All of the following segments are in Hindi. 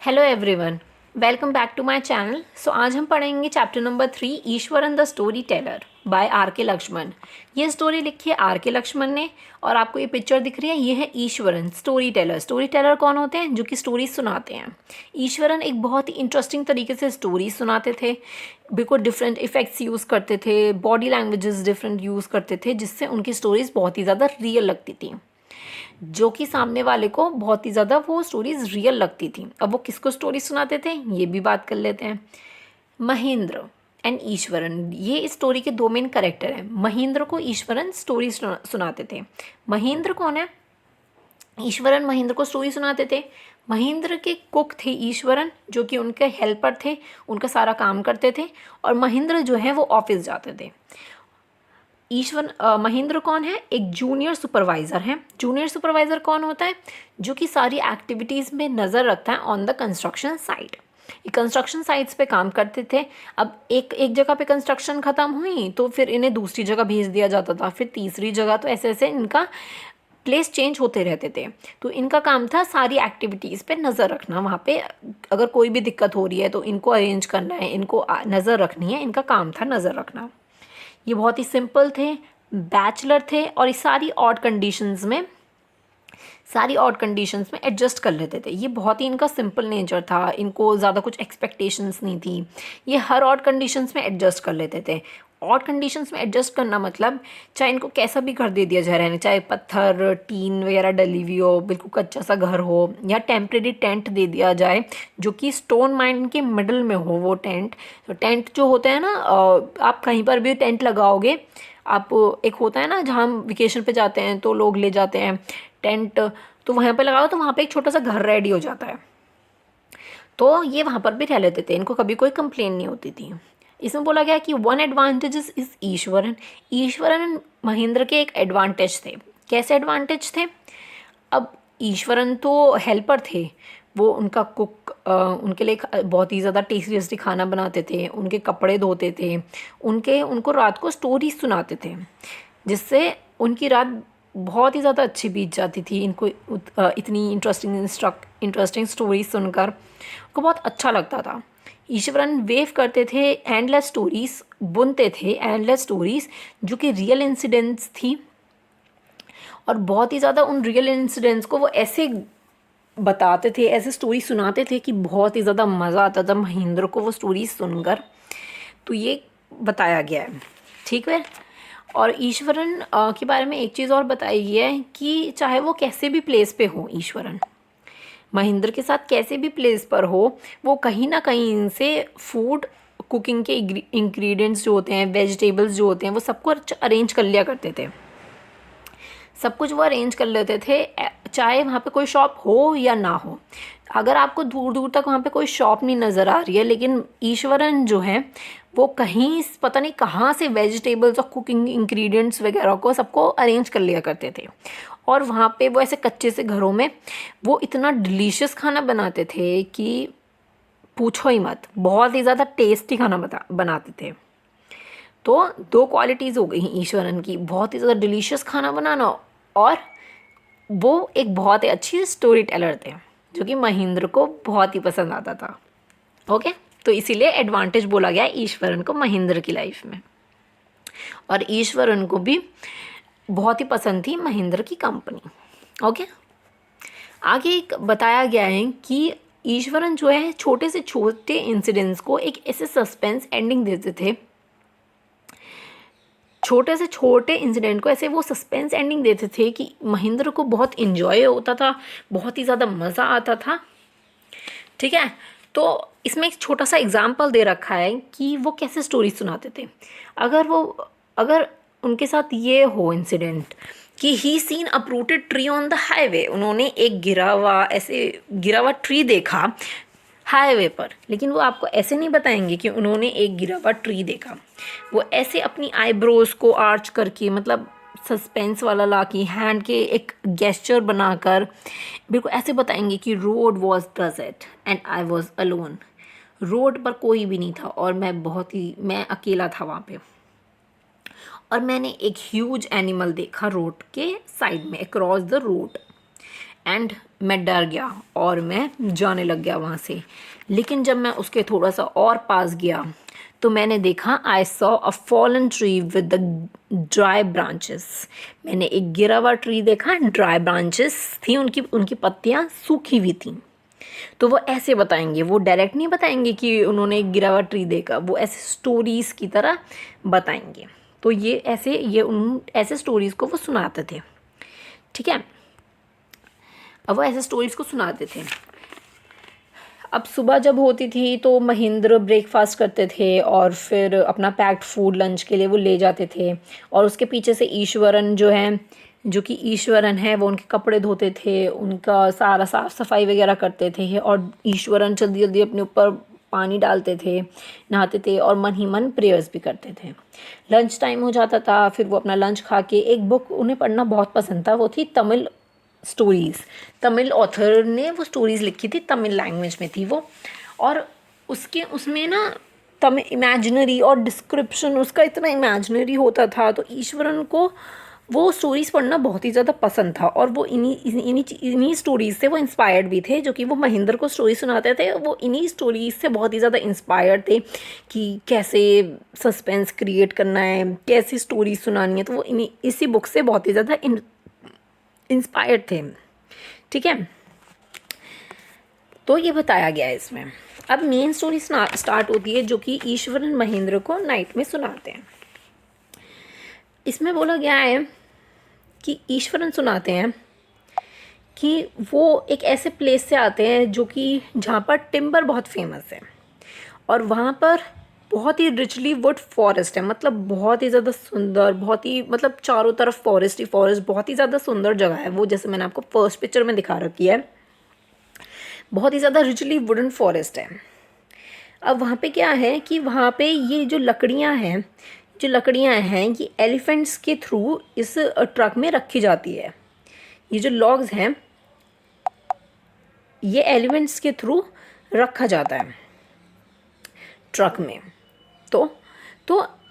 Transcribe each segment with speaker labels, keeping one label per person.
Speaker 1: Hello everyone, welcome back to my channel. So आज हम पढ़ेंगे chapter number 3 Iswaran the story teller by R K Laxman. ये स्टोरी लिखी है आर के लक्ष्मण ने और आपको ये पिक्चर दिख रही है, ये है Eswaran story teller. Story teller कौन होते हैं? जो कि स्टोरी सुनाते हैं। ईश्वरन एक बहुत ही इंटरेस्टिंग तरीके से स्टोरी सुनाते थे, बिल्कुल डिफरेंट इफेक्ट्स यूज़ करते थे, बॉडी लैंग्वेजेस डिफरेंट यूज़ करते थे, जिससे उनकी स्टोरीज बहुत ही ज़्यादा रियल लगती थी, जो कि सामने वाले को बहुत ही ज़्यादा वो स्टोरीज रियल लगती थी। अब वो किसको स्टोरी सुनाते थे ये भी बात कर लेते हैं। महेंद्र एंड ईश्वरन, ये इस स्टोरी के दो मेन कैरेक्टर हैं। महेंद्र को ईश्वरन स्टोरी सुनाते थे। महेंद्र कौन है? ईश्वरन महेंद्र को स्टोरी सुनाते थे। महेंद्र के कुक थे ईश्वरन, जो कि उनके हेल्पर थे, उनका सारा काम करते थे। और महेंद्र जो है वो ऑफिस जाते थे। महेंद्र कौन है? एक जूनियर सुपरवाइज़र है। जूनियर सुपरवाइज़र कौन होता है? जो कि सारी एक्टिविटीज़ में नज़र रखता है ऑन द कंस्ट्रक्शन साइट। ये कंस्ट्रक्शन साइट्स पे काम करते थे। अब एक एक जगह पे कंस्ट्रक्शन ख़त्म हुई तो फिर इन्हें दूसरी जगह भेज दिया जाता था, फिर तीसरी जगह, तो ऐसे ऐसे इनका प्लेस चेंज होते रहते थे। तो इनका काम था सारी एक्टिविटीज़ पे नज़र रखना। वहाँ पे अगर कोई भी दिक्कत हो रही है तो इनको अरेंज करना है, इनको नज़र रखनी है, इनका काम था नज़र रखना। ये बहुत ही सिंपल थे, बैचलर थे, और इस सारी ऑड कंडीशंस में एडजस्ट कर लेते थे। ये बहुत ही इनका सिंपल नेचर था, इनको ज़्यादा कुछ एक्सपेक्टेशंस नहीं थी। ये हर ऑड कंडीशंस में एडजस्ट कर लेते थे। ऑड कंडीशंस में एडजस्ट करना मतलब चाहे इनको कैसा भी घर दे दिया जाए रहने, चाहे पत्थर टीन वगैरह डली हुई हो, बिल्कुल कच्चा सा घर हो, या टेम्प्रेरी टेंट दे दिया जाए जो कि स्टोन माइन के मिडल में हो वो टेंट। तो टेंट जो होते हैं ना, आप कहीं पर भी टेंट लगाओगे, आप एक होता है ना जहाँ हम वेकेशन पे जाते हैं तो लोग ले जाते हैं टेंट, तो वहाँ पे लगाओ तो वहाँ पे एक छोटा सा घर रेडी हो जाता है। तो ये वहाँ पर भी रह लेते थे, इनको कभी कोई कंप्लेन नहीं होती थी। इसमें बोला गया कि one advantage is Eswaran. Eswaran Mahendra के एक एडवांटेज थे। कैसे एडवांटेज थे? अब ईश्वरन तो हेल्पर थे, वो उनका कुक, उनके लिए बहुत ही ज़्यादा टेस्टी टेस्टी खाना बनाते थे, उनके कपड़े धोते थे, उनको रात को स्टोरी सुनाते थे, जिससे उनकी रात बहुत ही ज़्यादा अच्छी बीत जाती थी। इनको इतनी इंटरेस्टिंग स्टोरीज सुनकर उनको बहुत अच्छा लगता था। ईश्वरन वेव करते थे, एंडलेस स्टोरीज बुनते थे, एंडलेस स्टोरीज जो कि रियल इंसिडेंट्स थी, और बहुत ही ज़्यादा उन रियल इंसिडेंट्स को वो ऐसे बताते थे, ऐसे स्टोरी सुनाते थे कि बहुत ही ज़्यादा मज़ा आता था महेंद्र को वो स्टोरी सुनकर। तो ये बताया गया है, ठीक है। और ईश्वरन के बारे में एक चीज़ और बताई गई है कि चाहे वो कैसे भी प्लेस पे हो, ईश्वरन महेंद्र के साथ कैसे भी प्लेस पर हो, वो कहीं ना कहीं इनसे फूड कुकिंग के इंग्रेडिएंट्स जो होते हैं, वेजिटेबल्स जो होते हैं, वो सबको अरेंज कर लिया करते थे। सब कुछ वो अरेंज कर लेते थे, चाहे वहाँ पे कोई शॉप हो या ना हो। अगर आपको दूर दूर तक वहाँ पे कोई शॉप नहीं नज़र आ रही है, लेकिन ईश्वरन जो है वो कहीं पता नहीं कहाँ से वेजिटेबल्स और कुकिंग इंग्रेडिएंट्स वगैरह को सबको अरेंज कर लिया करते थे। और वहाँ पे वो ऐसे कच्चे से घरों में वो इतना डिलीशियस खाना बनाते थे कि पूछो ही मत, बहुत ही ज़्यादा टेस्टी खाना बनाते थे। तो दो क्वालिटीज़ हो गई ईश्वरन की, बहुत ही ज़्यादा डिलीशियस खाना बनाना, और वो एक बहुत ही अच्छी स्टोरी टेलर थे, जो कि महेंद्र को बहुत ही पसंद आता था। ओके, तो इसीलिए एडवांटेज बोला गया ईश्वरन को महेंद्र की लाइफ में, और ईश्वरन को भी बहुत ही पसंद थी महेंद्र की कंपनी। ओके, आगे एक बताया गया है कि ईश्वरन जो है छोटे से छोटे इंसिडेंट्स को एक ऐसे सस्पेंस एंडिंग देते थे, छोटे से छोटे इंसिडेंट को ऐसे वो सस्पेंस एंडिंग देते थे कि महेंद्र को बहुत इन्जॉय होता था, बहुत ही ज़्यादा मज़ा आता था। ठीक है, तो इसमें एक छोटा सा एग्जाम्पल दे रखा है कि वो कैसे स्टोरी सुनाते थे। अगर उनके साथ ये हो इंसिडेंट कि he seen uprooted tree on the highway, उन्होंने एक गिरा हुआ ट्री देखा हाईवे पर, लेकिन वो आपको ऐसे नहीं बताएंगे कि उन्होंने एक गिरा हुआ ट्री देखा। वो ऐसे अपनी आईब्रोज को आर्च करके, मतलब सस्पेंस वाला ला के हैंड के एक गेस्चर बनाकर बिल्कुल ऐसे बताएंगे कि road was desert and I was alone. Road पर कोई भी नहीं था और मैं अकेला था वहाँ पे, और मैंने एक ह्यूज एनिमल देखा रोड के साइड में अक्रॉस द रोड, एंड मैं डर गया और मैं जाने लग गया वहाँ से। लेकिन जब मैं उसके थोड़ा सा और पास गया तो मैंने देखा I saw a fallen tree with the dry branches. मैंने एक गिरा हुआ ट्री देखा, ड्राई ब्रांचेस थी, उनकी उनकी पत्तियाँ सूखी हुई थी। तो वो ऐसे बताएंगे, वो डायरेक्ट नहीं बताएंगे कि उन्होंने एक गिरा हुआ ट्री देखा, वो ऐसे स्टोरीज़ की तरह बताएंगे। तो ये ऐसे उन ऐसे स्टोरीज़ को वो सुनाते थे, ठीक है। अब वो ऐसे स्टोरीज़ को सुनाते थे। अब सुबह जब होती थी तो महेंद्र ब्रेकफास्ट करते थे और फिर अपना पैक्ड फूड लंच के लिए वो ले जाते थे। और उसके पीछे से ईश्वरन जो कि ईश्वरन है, वो उनके कपड़े धोते थे, उनका सारा साफ़ सफाई वगैरह करते थे। और ईश्वरन जल्दी जल्दी अपने ऊपर पानी डालते थे, नहाते थे और मन ही मन प्रेयर्स भी करते थे। लंच टाइम हो जाता था, फिर वो अपना लंच खा के एक बुक उन्हें पढ़ना बहुत पसंद था, वो थी तमिल स्टोरीज़। तमिल ऑथर ने वो स्टोरीज़ लिखी थी, तमिल लैंग्वेज में थी वो। और उसमें ना तमिल इमेजिनरी और डिस्क्रिप्शन उसका इतना इमेजिनरी होता था, तो ईश्वरन को वो स्टोरीज़ पढ़ना बहुत ही ज़्यादा पसंद था। और वो इन्हीं स्टोरीज़ से वो इंस्पायर्ड भी थे, जो कि वो महेंद्र को स्टोरी सुनाते थे, वो इन्हीं स्टोरीज़ से बहुत ही ज़्यादा इंस्पायर्ड थे कि कैसे सस्पेंस क्रिएट करना है, कैसी स्टोरी सुनानी है। तो वो इसी बुक से बहुत ही ज़्यादा इंस्पायर्ड थे, ठीक है। तो ये बताया गया है इसमें। अब मेन स्टोरी स्टार्ट होती है, जो कि ईश्वरन महेंद्र को नाइट में सुनाते हैं। इसमें बोला गया है कि ईश्वरन सुनाते हैं कि वो एक ऐसे प्लेस से आते हैं जो कि जहाँ पर टिम्बर बहुत फेमस है, और वहाँ पर बहुत ही रिचली वुड फॉरेस्ट है। मतलब बहुत ही ज़्यादा सुंदर, बहुत ही मतलब चारों तरफ फॉरेस्ट ही फॉरेस्ट, बहुत ही ज़्यादा सुंदर जगह है वो, जैसे मैंने आपको फर्स्ट पिक्चर में दिखा रखी है। बहुत ही ज़्यादा रिचली वुडन फॉरेस्ट है। अब वहाँ पे क्या है कि वहाँ पे ये जो लकड़ियाँ हैं ये एलिफेंट्स के थ्रू इस ट्रक में रखी जाती है। ये जो लॉग्स हैं ये एलिफेंट्स के थ्रू रखा जाता है ट्रक में। तो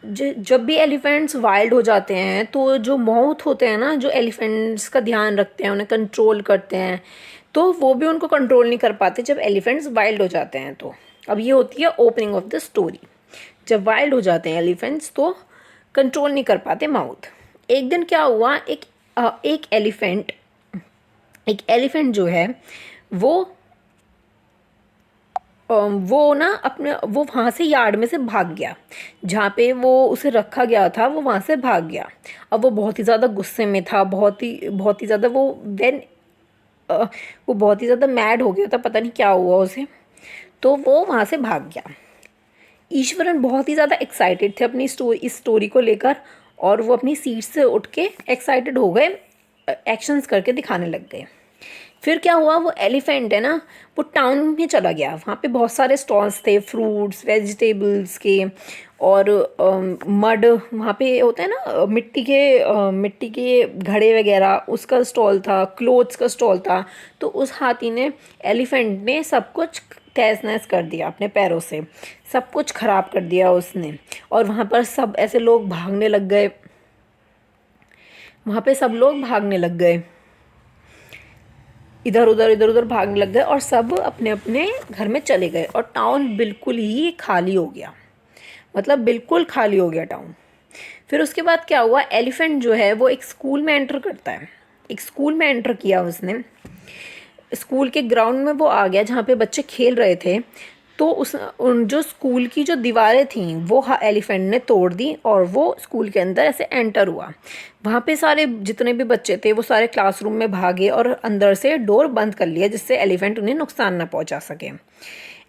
Speaker 1: जब भी एलिफेंट्स वाइल्ड हो जाते हैं तो जो माउथ होते हैं ना, जो एलिफेंट्स का ध्यान रखते हैं, उन्हें कंट्रोल करते हैं, तो वो भी उनको कंट्रोल नहीं कर पाते जब एलिफेंट्स वाइल्ड हो जाते हैं। तो अब ये होती है ओपनिंग ऑफ द स्टोरी। जब वाइल्ड हो जाते हैं एलिफेंट्स तो कंट्रोल नहीं कर पाते माउथ। एक दिन क्या हुआ, एक एलिफेंट जो है वो ना वो वहाँ से यार्ड में से भाग गया, जहाँ पे वो उसे रखा गया था, वो वहाँ से भाग गया। अब वो बहुत ही ज़्यादा गुस्से में था, बहुत ही ज़्यादा वो बहुत ही ज़्यादा मैड हो गया था, पता नहीं क्या हुआ उसे, तो वो वहाँ से भाग गया। ईश्वरन बहुत ही ज़्यादा एक्साइटेड थे अपनी इस स्टोरी को लेकर, और वो अपनी सीट से उठ के एक्साइटेड हो गए, एक्शंस करके दिखाने लग गए। फिर क्या हुआ, वो एलिफेंट है ना, वो टाउन में चला गया। वहाँ पे बहुत सारे स्टॉल्स थे फ्रूट्स वेजिटेबल्स के, और मड वहाँ पे होता है ना, मिट्टी के घड़े वगैरह, उसका स्टॉल था, क्लोथ्स का स्टॉल था। तो उस हाथी ने, एलिफेंट ने सब कुछ तहस नहस कर दिया अपने पैरों से, सब कुछ ख़राब कर दिया उसने। और वहाँ पर सब ऐसे लोग भागने लग गए, वहाँ पे सब लोग भागने लग गए, इधर उधर भागने लग गए, और सब अपने अपने घर में चले गए, और टाउन बिल्कुल ही खाली हो गया। मतलब बिल्कुल खाली हो गया टाउन। फिर उसके बाद क्या हुआ, एलिफेंट जो है वो एक स्कूल में एंटर करता है। एक स्कूल में एंटर किया उसने, स्कूल के ग्राउंड में वो आ गया जहाँ पे बच्चे खेल रहे थे। तो उन जो स्कूल की जो दीवारें थीं वो एलिफेंट ने तोड़ दी, और वो स्कूल के अंदर ऐसे एंटर हुआ। वहाँ पे सारे जितने भी बच्चे थे वो सारे क्लासरूम में भागे, और अंदर से डोर बंद कर लिया, जिससे एलिफेंट उन्हें नुकसान ना पहुँचा सके।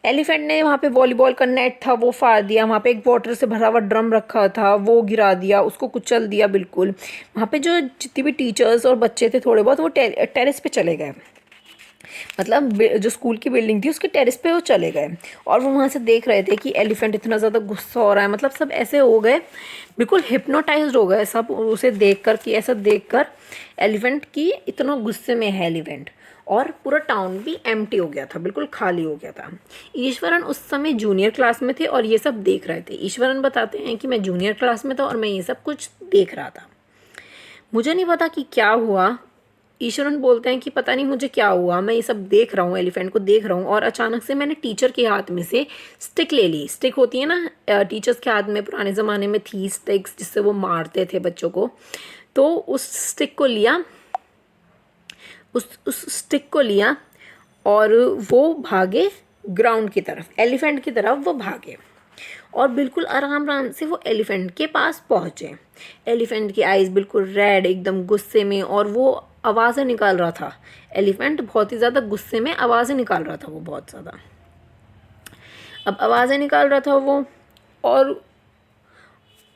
Speaker 1: एलिफेंट ने वहाँ पे वॉलीबॉल का नेट था वो फाड़ दिया, वहाँ पे एक वाटर से भरा हुआ ड्रम रखा था वो गिरा दिया, उसको कुचल दिया बिल्कुल। वहाँ पे जो जितने भी टीचर्स और बच्चे थे थोड़े बहुत, वो टेरेस पे चले गए। मतलब जो स्कूल की बिल्डिंग थी उसके टेरेस पे वो चले गए, और वो वहाँ से देख रहे थे कि एलिफेंट इतना ज़्यादा गुस्सा हो रहा है। मतलब सब ऐसे हो गए, बिल्कुल हिप्नोटाइज्ड हो गए सब उसे देख कर, कि ऐसा देख कर एलिफेंट की इतना गुस्से में है एलिफेंट। और पूरा टाउन भी एम्प्टी हो गया था, बिल्कुल खाली हो गया था। ईश्वरन उस समय जूनियर क्लास में थे और ये सब देख रहे थे। ईश्वरन बताते हैं कि मैं जूनियर क्लास में था और मैं ये सब कुछ देख रहा था। मुझे नहीं पता कि क्या हुआ, ईश्वरन बोलते हैं कि पता नहीं मुझे क्या हुआ, मैं ये सब देख रहा हूँ, एलिफेंट को देख रहा हूँ, और अचानक से मैंने टीचर के हाथ में से स्टिक ले ली। स्टिक होती है ना, टीचर्स के हाथ में पुराने ज़माने में थी स्टिक्स, जिससे वो मारते थे बच्चों को। तो उस स्टिक को लिया, उस स्टिक को लिया और वो भागे ग्राउंड की तरफ, एलिफेंट की तरफ वो भागे, और बिल्कुल आराम आराम से वो एलिफेंट के पास पहुँचे। एलिफेंट की आइज़ बिल्कुल रेड, एकदम गुस्से में, और वो आवाज़ें निकाल रहा था। एलिफेंट बहुत ही ज़्यादा गुस्से में आवाज़ें निकाल रहा था वो, बहुत ज़्यादा। अब आवाज़ें निकाल रहा था वो, और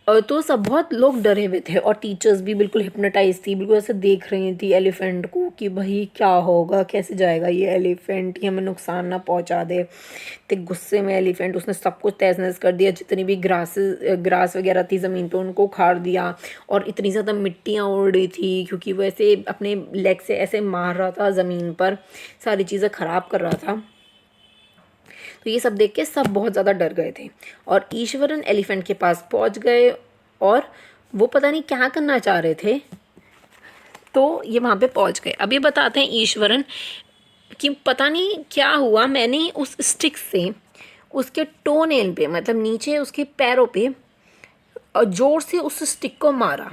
Speaker 1: तो सब बहुत लोग डरे हुए थे, और टीचर्स भी बिल्कुल हिप्नोटाइज थी, बिल्कुल ऐसे देख रही थी एलिफेंट को कि भाई क्या होगा, कैसे जाएगा ये एलिफेंट, ये हमें नुकसान ना पहुंचा दे। तो गुस्से में एलिफेंट, उसने सब कुछ तहस नहस कर दिया, जितनी भी ग्रास वगैरह थी ज़मीन पे उनको उखाड़ दिया, और इतनी ज़्यादा मिट्टियाँ उड़ रही थी क्योंकि वो ऐसे अपने लेग से ऐसे मार रहा था ज़मीन पर, सारी चीज़ें ख़राब कर रहा था। तो ये सब देख के सब बहुत ज़्यादा डर गए थे, और ईश्वरन एलिफेंट के पास पहुंच गए, और वो पता नहीं क्या करना चाह रहे थे, तो ये वहाँ पे पहुंच गए। अब ये बताते हैं ईश्वरन कि पता नहीं क्या हुआ, मैंने उस स्टिक से उसके टो नेल पे, मतलब नीचे उसके पैरों पे, और ज़ोर से उस स्टिक को मारा।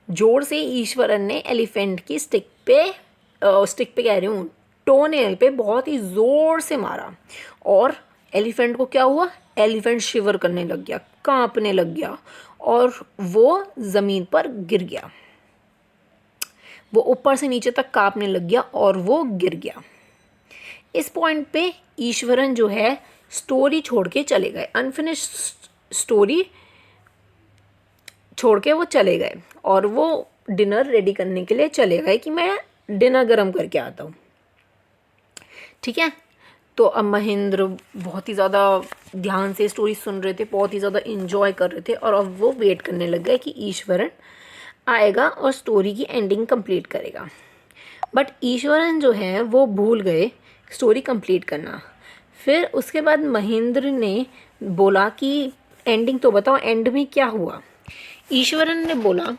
Speaker 1: ज़ोर से ईश्वरन ने एलिफेंट की स्टिक पे कह रही हूँ, टो नेल पे बहुत ही ज़ोर से मारा, और एलिफेंट को क्या हुआ, एलिफेंट शिवर करने लग गया, कांपने लग गया, और वो ज़मीन पर गिर गया। वो ऊपर से नीचे तक कांपने लग गया और वो गिर गया। इस पॉइंट पे ईश्वरन जो है स्टोरी छोड़ के चले गए, अनफिनिश्ड स्टोरी छोड़ के वो चले गए, और वो डिनर रेडी करने के लिए चले गए कि मैं डिनर गरम करके आता हूँ। ठीक है, तो अब महेंद्र बहुत ही ज़्यादा ध्यान से स्टोरी सुन रहे थे, बहुत ही ज़्यादा इन्जॉय कर रहे थे, और अब वो वेट करने लग गए कि ईश्वरन आएगा और स्टोरी की एंडिंग कंप्लीट करेगा। बट ईश्वरन जो है वो भूल गए स्टोरी कंप्लीट करना। फिर उसके बाद महेंद्र ने बोला कि एंडिंग तो बताओ, एंड में क्या हुआ। ईश्वरन ने बोला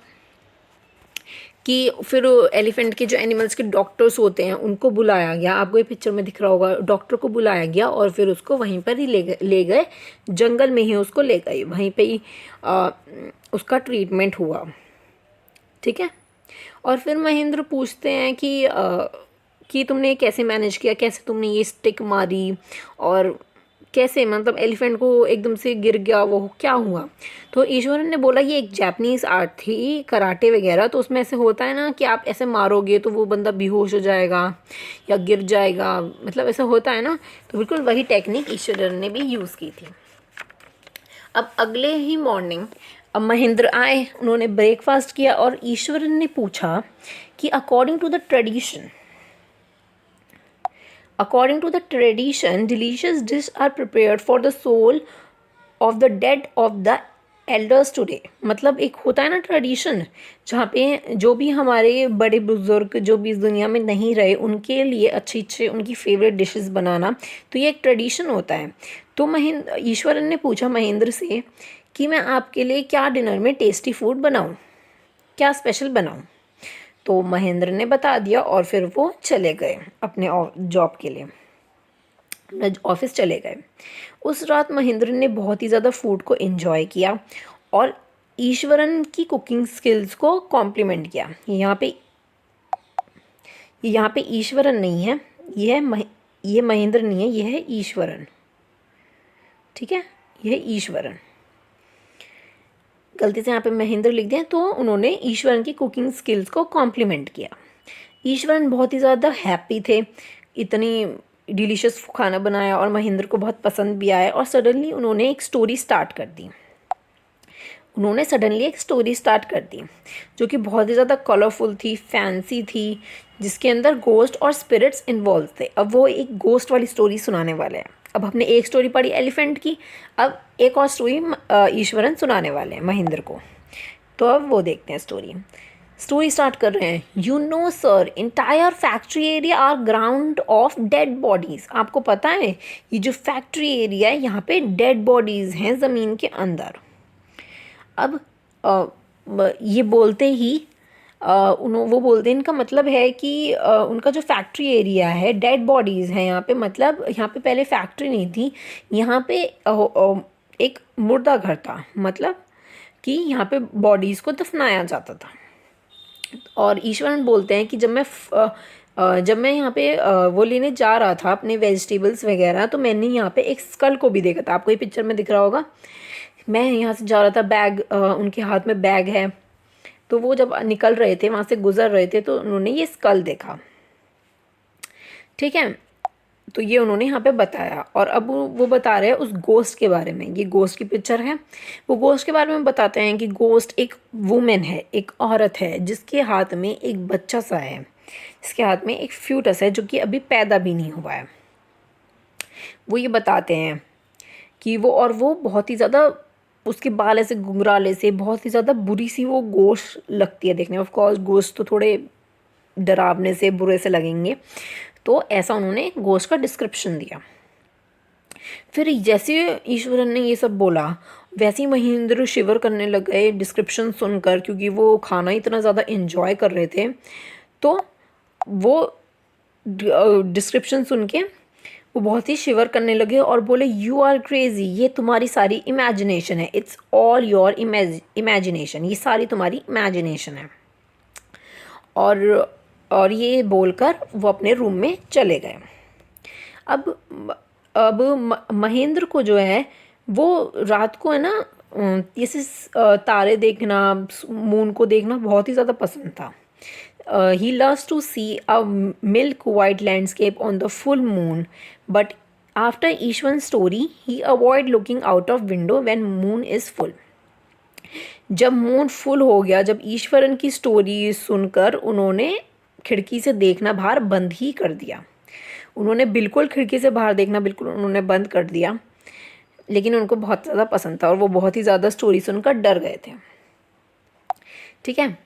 Speaker 1: कि फिर एलिफेंट के जो एनिमल्स के डॉक्टर्स होते हैं उनको बुलाया गया, आपको ये पिक्चर में दिख रहा होगा, डॉक्टर को बुलाया गया, और फिर उसको वहीं पर ही ले गए, जंगल में ही उसको ले गए, वहीं पे ही उसका ट्रीटमेंट हुआ। ठीक है, और फिर महेंद्र पूछते हैं कि तुमने कैसे मैनेज किया, कैसे तुमने ये स्टिक मारी, और कैसे, मतलब एलिफेंट को एकदम से गिर गया, वो क्या हुआ। तो ईश्वरन ने बोला ये एक जापानीज़ आर्ट थी, कराटे वगैरह, तो उसमें ऐसे होता है ना कि आप ऐसे मारोगे तो वो बंदा बेहोश हो जाएगा या गिर जाएगा, मतलब ऐसा होता है ना। तो बिल्कुल वही टेक्निक ईश्वरन ने भी यूज़ की थी। अब अगले ही मॉर्निंग अब महेंद्र आए, उन्होंने ब्रेकफास्ट किया, और ईश्वरन ने पूछा कि according to the tradition, delicious dishes are prepared for the soul of the dead of the elders today। मतलब एक होता है ना ट्रेडिशन, जहाँ पे जो भी हमारे बड़े बुजुर्ग जो भी इस दुनिया में नहीं रहे उनके लिए अच्छे अच्छे उनकी फेवरेट डिशेस बनाना, तो ये एक ट्रेडिशन होता है। तो ईश्वरन ने पूछा महेंद्र से कि मैं आपके लिए क्या डिनर में टेस्टी फूड बनाऊँ, क्या स्पेशल बनाऊँ। तो महेंद्र ने बता दिया, और फिर वो चले गए अपने जॉब के लिए, अपना ऑफिस चले गए। उस रात महेंद्र ने बहुत ही ज़्यादा फूड को एंजॉय किया, और ईश्वरन की कुकिंग स्किल्स को कॉम्प्लीमेंट किया। यहाँ पे ईश्वरन नहीं है, ये महेंद्र नहीं है, ये है ईश्वरन। ठीक है, यह है ईश्वरन, गलती से यहाँ पे महेंद्र लिख दिया, तो उन्होंने ईश्वरन की कुकिंग स्किल्स को कॉम्प्लीमेंट किया। ईश्वरन बहुत ही ज़्यादा हैप्पी थे, इतनी डिलीशियस खाना बनाया, और महेंद्र को बहुत पसंद भी आया। और सडनली उन्होंने एक स्टोरी स्टार्ट कर दी, जो कि बहुत ही ज़्यादा कलरफुल थी, फैंसी थी, जिसके अंदर गोस्ट और स्पिरिट्स इन्वॉल्व थे। अब वो एक गोस्ट वाली स्टोरी सुनाने वाले हैं। अब हमने एक स्टोरी पढ़ी एलिफेंट की, अब एक और स्टोरी ईश्वरन सुनाने वाले हैं महेंद्र को। तो अब वो देखते हैं स्टोरी स्टार्ट कर रहे हैं। You know sir, entire factory area are ground of dead bodies. आपको पता है ये जो फैक्ट्री एरिया है यहाँ पे डेड बॉडीज़ हैं ज़मीन के अंदर। अब ये बोलते ही वो बोलते हैं इनका मतलब है कि उनका जो फैक्ट्री एरिया है, डेड बॉडीज़ हैं यहाँ पे, मतलब यहाँ पे पहले फैक्ट्री नहीं थी, यहाँ पे एक मुर्दा घर था, मतलब कि यहाँ पे बॉडीज़ को दफनाया जाता था। और ईश्वरन बोलते हैं कि जब मैं यहाँ पे वो लेने जा रहा था अपने वेजिटेबल्स वगैरह, तो मैंने यहाँ पे एक स्कल को भी देखा था। आपको ये पिक्चर में दिख रहा होगा, मैं यहाँ से जा रहा था, बैग उनके हाथ में बैग है, तो वो जब निकल रहे थे, वहाँ से गुजर रहे थे, तो उन्होंने ये स्कल देखा। ठीक है, तो ये उन्होंने यहाँ पे बताया। और अब वो बता रहे हैं उस गोस्ट के बारे में, ये गोस्ट की पिक्चर है। वो गोस्ट के बारे में बताते हैं कि गोस्ट एक वुमेन है, एक औरत है, जिसके हाथ में एक बच्चा सा है, जिसके हाथ में एक फ्यूटस है, जो कि अभी पैदा भी नहीं हुआ है। वो ये बताते हैं कि वो बहुत ही ज़्यादा, उसके बाल ऐसे घुंघराले से, बहुत ही ज़्यादा बुरी सी वो गोश्त लगती है देखने में। ऑफ कोर्स गोश्त तो थोड़े डरावने से, बुरे से लगेंगे, तो ऐसा उन्होंने गोश्त का डिस्क्रिप्शन दिया। फिर जैसे ईश्वरन ने ये सब बोला, वैसे ही महेंद्र शिवर करने लग गए डिस्क्रिप्शन सुनकर, क्योंकि वो खाना इतना ज़्यादा इन्जॉय कर रहे थे। तो वो डिस्क्रिप्शन सुन के वो बहुत ही शिवर करने लगे और बोले, यू आर क्रेजी, ये तुम्हारी सारी इमेजिनेशन है, इट्स ऑल योर इमेजिनेशन, ये सारी तुम्हारी इमेजिनेशन है। और ये बोलकर वो अपने रूम में चले गए। अब महेंद्र को जो है वो रात को है ना, जैसे तारे देखना, मून को देखना बहुत ही ज़्यादा पसंद था। He loves to see a milk white landscape on the full moon, but after Ishwan's story, he avoid looking out of window when moon is full. जब मून फुल हो गया, जब ईश्वरन की स्टोरी सुनकर उन्होंने खिड़की से देखना बाहर बंद ही कर दिया। उन्होंने बिल्कुल खिड़की से बाहर देखना बिल्कुल उन्होंने बंद कर दिया, लेकिन उनको बहुत ज़्यादा पसंद था और वो बहुत ही ज़्यादा स्टोरी सुनकर डर गए थे। ठीक है,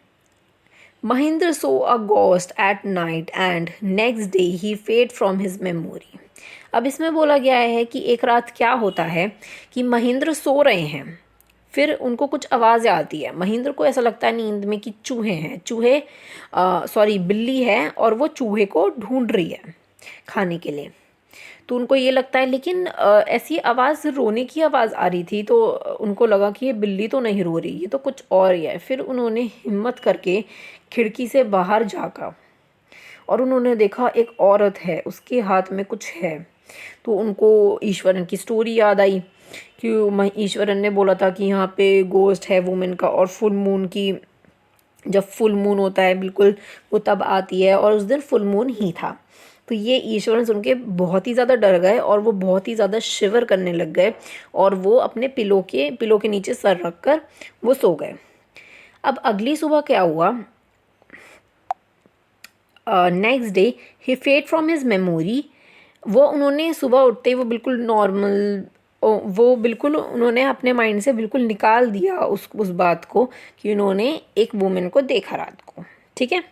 Speaker 1: Mahendra saw a ghost at night and next day he faded from his memory. अब इसमें बोला गया है कि एक रात क्या होता है कि महेंद्र सो रहे हैं, फिर उनको कुछ आवाज़ें आती है। महेंद्र को ऐसा लगता है नींद में कि चूहे हैं, बिल्ली है और वो चूहे को ढूंढ रही है खाने के लिए। तो उनको ये लगता है, लेकिन ऐसी आवाज़, रोने की आवाज़ आ रही थी, तो उनको लगा कि ये बिल्ली तो नहीं रो रही, ये तो कुछ और ही है। फिर उन्होंने हिम्मत करके खिड़की से बाहर झाँका और उन्होंने देखा एक औरत है, उसके हाथ में कुछ है। तो उनको ईश्वरन की स्टोरी याद आई कि ईश्वरन ने बोला था कि यहाँ पे गोस्ट है वुमेन का, और फुल मून की, जब फुल मून होता है बिल्कुल वो तब आती है, और उस दिन फुल मून ही था। तो ये ईश्वरन सुन के बहुत ही ज़्यादा डर गए और वो बहुत ही ज़्यादा शिवर करने लग गए और वो अपने पिलो के नीचे सर रख कर वो सो गए। अब अगली सुबह क्या हुआ, नेक्स्ट डे ही फेड फ्रॉम हिज मेमोरी। वो उन्होंने सुबह उठते ही वो बिल्कुल नॉर्मल, वो बिल्कुल उन्होंने अपने माइंड से बिल्कुल निकाल दिया उस बात को कि उन्होंने एक वुमेन को देखा रात को। ठीक है,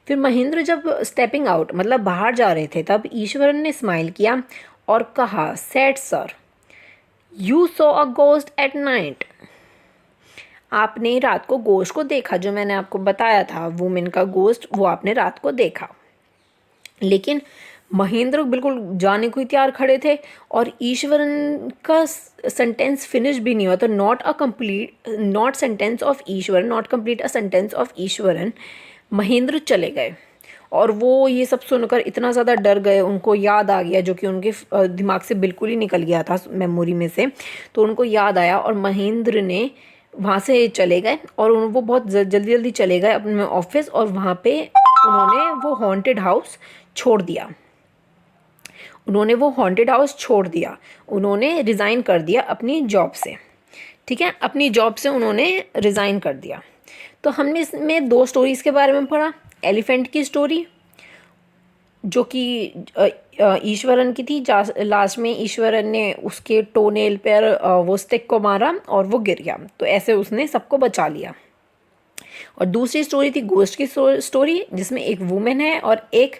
Speaker 1: फिर महेंद्र जब स्टेपिंग आउट, मतलब बाहर जा रहे थे, तब ईश्वरन ने स्माइल किया और कहा, said sir, you saw a ghost at night. आपने रात को गोश्त को देखा, जो मैंने आपको बताया था वुमेन का गोश्त, वो आपने रात को देखा। लेकिन महेंद्र बिल्कुल जाने को ही तैयार खड़े थे और ईश्वरन का सेंटेंस फिनिश भी नहीं हुआ, तो not sentence of Eswaran, not complete a sentence of Eswaran, Mahendra चले गए। और वो ये सब सुनकर इतना ज़्यादा डर गए, उनको याद आ गया, जो कि उनके दिमाग से बिल्कुल ही निकल गया था मेमोरी में से। तो उनको याद आया और महेंद्र ने वहाँ से चले गए और वो बहुत जल्दी चले गए अपने ऑफिस, और वहाँ पे उन्होंने वो हॉन्टेड हाउस छोड़ दिया। उन्होंने रिज़ाइन कर दिया अपनी जॉब से। ठीक है, अपनी जॉब से उन्होंने रिज़ाइन कर दिया। तो हमने इसमें 2 स्टोरीज़ के बारे में पढ़ा। एलिफेंट की स्टोरी, जो कि ईश्वरन की थी, लास्ट में ईश्वरन ने उसके टोनेल पर वो स्टिक को मारा और वो गिर गया, तो ऐसे उसने सबको बचा लिया। और दूसरी स्टोरी थी गोस्ट की स्टोरी, जिसमें एक वुमेन है और एक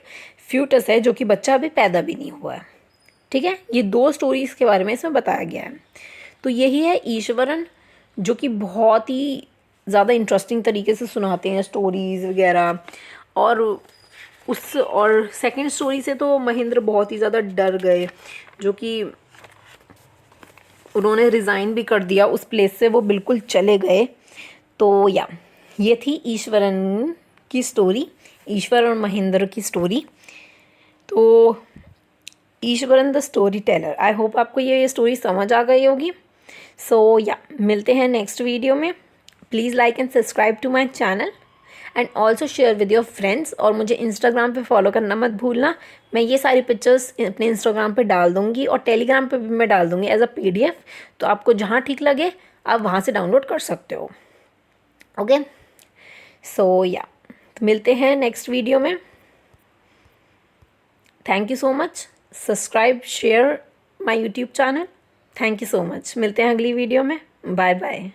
Speaker 1: फ्यूटस है, जो कि बच्चा अभी पैदा भी नहीं हुआ है। ठीक है, ये 2 स्टोरीज़ के बारे में इसमें बताया गया है। तो यही है ईश्वरन, जो कि बहुत ही ज़्यादा इंटरेस्टिंग तरीके से सुनाते हैं स्टोरीज़ वगैरह। और सेकंड स्टोरी से तो महेंद्र बहुत ही ज़्यादा डर गए, जो कि उन्होंने रिज़ाइन भी कर दिया उस प्लेस से, वो बिल्कुल चले गए। तो ये थी ईश्वरन की स्टोरी, ईश्वर और महेंद्र की स्टोरी। तो Eswaran the story Taylor, I hope आपको ये स्टोरी समझ आ गई होगी। सो मिलते हैं नेक्स्ट वीडियो में। Please like and subscribe to my channel and also share with your friends. और मुझे इंस्टाग्राम पे फॉलो करना मत भूलना। मैं ये सारी पिक्चर्स अपने इंस्टाग्राम पे डाल दूँगी और टेलीग्राम पे भी मैं डाल दूँगी एज अ PDF। तो आपको जहाँ ठीक लगे आप वहाँ से डाउनलोड कर सकते हो। ओके, सो तो मिलते हैं नेक्स्ट वीडियो में। Thank you so much. Subscribe share my YouTube channel. Thank you so much. मिलते हैं अगली वीडियो में। Bye bye.